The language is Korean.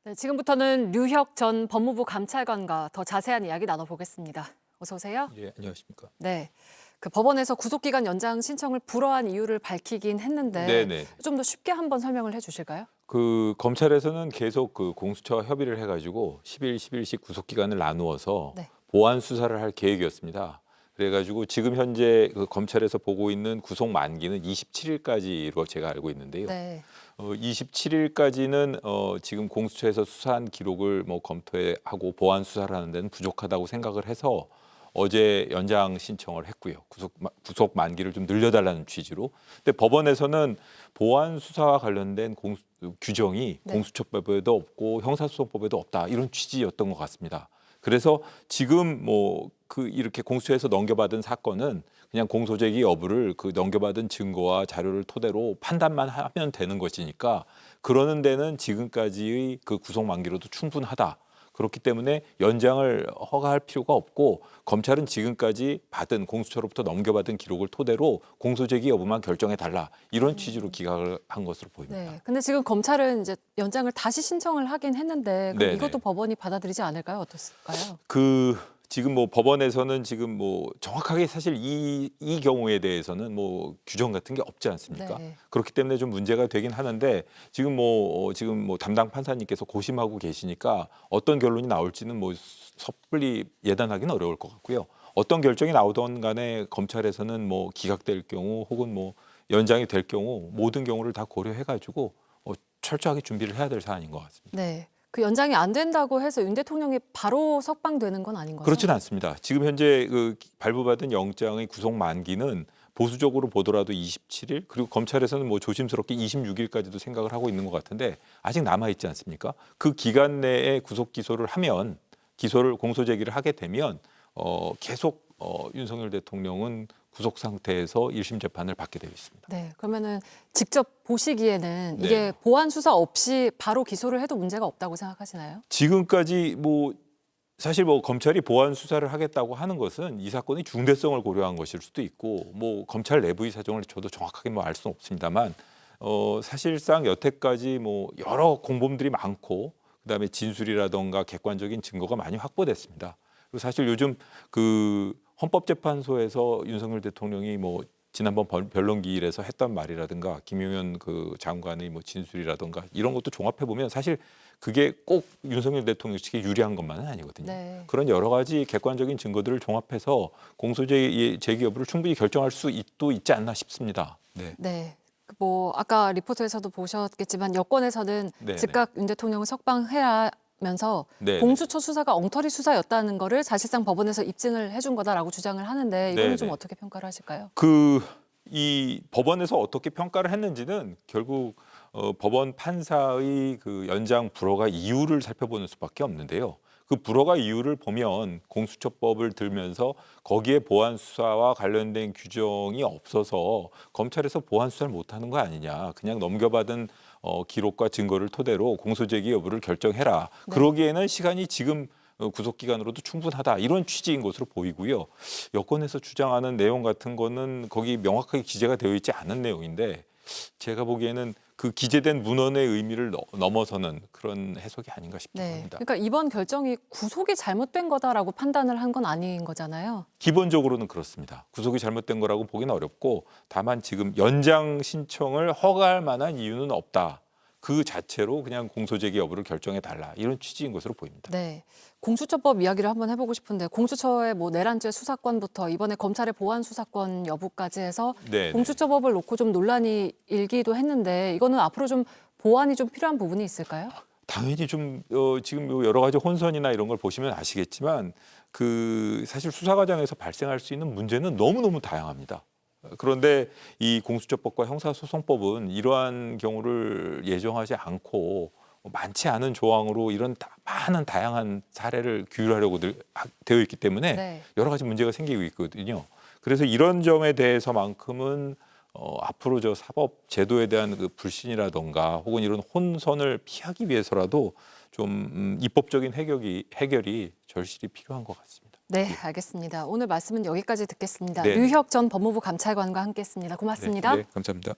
네, 지금부터는 류혁 전 법무부 감찰관과 더 자세한 이야기 나눠보겠습니다. 어서 오세요. 예, 안녕하십니까. 네, 그 법원에서 구속기간 연장 신청을 불허한 이유를 밝히긴 했는데 네네. 좀 더 쉽게 한번 설명을 해주실까요? 그 검찰에서는 계속 그 공수처와 협의를 해가지고 10일, 10일씩 구속 기간을 나누어서 네. 보완 수사를 할 계획이었습니다. 그래가지고 지금 현재 그 검찰에서 보고 있는 구속 만기는 27일까지로 제가 알고 있는데요. 네. 27일까지는 지금 공수처에서 수사한 기록을 뭐 검토하고 보완 수사를 하는 데는 부족하다고 생각을 해서 어제 연장 신청을 했고요. 구속 만기를 좀 늘려달라는 취지로. 근데 법원에서는 보완 수사와 관련된 규정이 네. 공수처법에도 없고 형사소송법에도 없다 이런 취지였던 것 같습니다. 그래서 지금 뭐 이렇게 공수처에서 넘겨받은 사건은 그냥 공소제기 여부를 그 넘겨받은 증거와 자료를 토대로 판단만 하면 되는 것이니까 그러는 데는 지금까지의 그 구속 만기로도 충분하다. 그렇기 때문에 연장을 허가할 필요가 없고 검찰은 지금까지 받은 공수처로부터 넘겨받은 기록을 토대로 공소제기 여부만 결정해 달라 이런 취지로 기각을 한 것으로 보입니다. 네. 근데 지금 검찰은 이제 연장을 다시 신청을 하긴 했는데 그럼 네네. 이것도 법원이 받아들이지 않을까요? 어떨까요? 지금 뭐 법원에서는 지금 뭐 정확하게 사실 이 경우에 대해서는 뭐 규정 같은 게 없지 않습니까? 네. 그렇기 때문에 좀 문제가 되긴 하는데 지금 뭐 담당 판사님께서 고심하고 계시니까 어떤 결론이 나올지는 뭐 섣불리 예단하기는 어려울 것 같고요. 어떤 결정이 나오던 간에 검찰에서는 뭐 기각될 경우 혹은 뭐 연장이 될 경우 모든 경우를 다 고려해 가지고 철저하게 준비를 해야 될 사안인 것 같습니다. 네. 그 연장이 안 된다고 해서 윤 대통령이 바로 석방되는 건 아닌 거죠? 그렇지는 않습니다. 지금 현재 그 발부받은 영장의 구속 만기는 보수적으로 보더라도 27일 그리고 검찰에서는 뭐 조심스럽게 26일까지도 생각을 하고 있는 것 같은데 아직 남아 있지 않습니까? 그 기간 내에 구속 기소를 하면 기소를 공소 제기를 하게 되면 계속 윤석열 대통령은 구속 상태에서 1심 재판을 받게 되어 있습니다. 네, 그러면은 직접 보시기에는 네. 이게 보완 수사 없이 바로 기소를 해도 문제가 없다고 생각하시나요? 지금까지 뭐 사실 뭐 검찰이 보완 수사를 하겠다고 하는 것은 이 사건의 중대성을 고려한 것일 수도 있고 뭐 검찰 내부의 사정을 저도 정확하게 뭐 알 수는 없습니다만 사실상 여태까지 뭐 여러 공범들이 많고 그다음에 진술이라던가 객관적인 증거가 많이 확보됐습니다. 그리고 사실 요즘 그 헌법재판소에서 윤석열 대통령이 뭐 지난번 변론기일에서 했던 말이라든가 김용현 그 장관의 뭐 진술이라든가 이런 것도 종합해 보면 사실 그게 꼭 윤석열 대통령 측에 유리한 것만은 아니거든요. 네. 그런 여러 가지 객관적인 증거들을 종합해서 공소제기 여부를 충분히 결정할 수 있지 않나 싶습니다. 네. 네. 뭐 아까 리포트에서도 보셨겠지만 여권에서는 네네. 즉각 윤 대통령을 석방해야면서 네네. 공수처 수사가 엉터리 수사였다는 거를 사실상 법원에서 입증을 해준 거다라고 주장을 하는데 이거는 좀 네네. 어떻게 평가를 하실까요? 이 법원에서 어떻게 평가를 했는지는 결국 법원 판사의 그 연장 불허가 이유를 살펴보는 수밖에 없는데요. 그 불허가 이유를 보면 공수처법을 들면서 거기에 보완 수사와 관련된 규정이 없어서 검찰에서 보완 수사를 못하는 거 아니냐. 그냥 넘겨받은 기록과 증거를 토대로 공소제기 여부를 결정해라. 네. 그러기에는 시간이 지금 구속 기간으로도 충분하다 이런 취지인 것으로 보이고요. 여권에서 주장하는 내용 같은 거는 거기 명확하게 기재가 되어 있지 않은 내용인데 제가 보기에는 그 기재된 문헌의 의미를 넘어서는 그런 해석이 아닌가 싶기도 네. 합니다. 그러니까 이번 결정이 구속이 잘못된 거다라고 판단을 한 건 아닌 거잖아요. 기본적으로는 그렇습니다. 구속이 잘못된 거라고 보기는 어렵고 다만 지금 연장 신청을 허가할 만한 이유는 없다. 그 자체로 그냥 공소제기 여부를 결정해 달라 이런 취지인 것으로 보입니다. 네. 공수처법 이야기를 한번 해보고 싶은데 공수처의 뭐 내란죄 수사권부터 이번에 검찰의 보완 수사권 여부까지 해서 네. 공수처법을 놓고 좀 논란이 일기도 했는데 이거는 앞으로 좀 보완이 좀 필요한 부분이 있을까요? 당연히 좀 지금 여러 가지 혼선이나 이런 걸 보시면 아시겠지만 그 사실 수사 과정에서 발생할 수 있는 문제는 너무너무 다양합니다. 그런데 이 공수처법과 형사소송법은 이러한 경우를 예정하지 않고 많지 않은 조항으로 이런 많은 다양한 사례를 규율하려고 되어 있기 때문에 네. 여러 가지 문제가 생기고 있거든요. 그래서 이런 점에 대해서만큼은 앞으로 저 사법 제도에 대한 그 불신이라던가 혹은 이런 혼선을 피하기 위해서라도 좀 입법적인 해결이 절실히 필요한 것 같습니다. 네, 알겠습니다. 오늘 말씀은 여기까지 듣겠습니다. 네. 류혁 전 법무부 감찰관과 함께했습니다. 고맙습니다. 네, 감사합니다.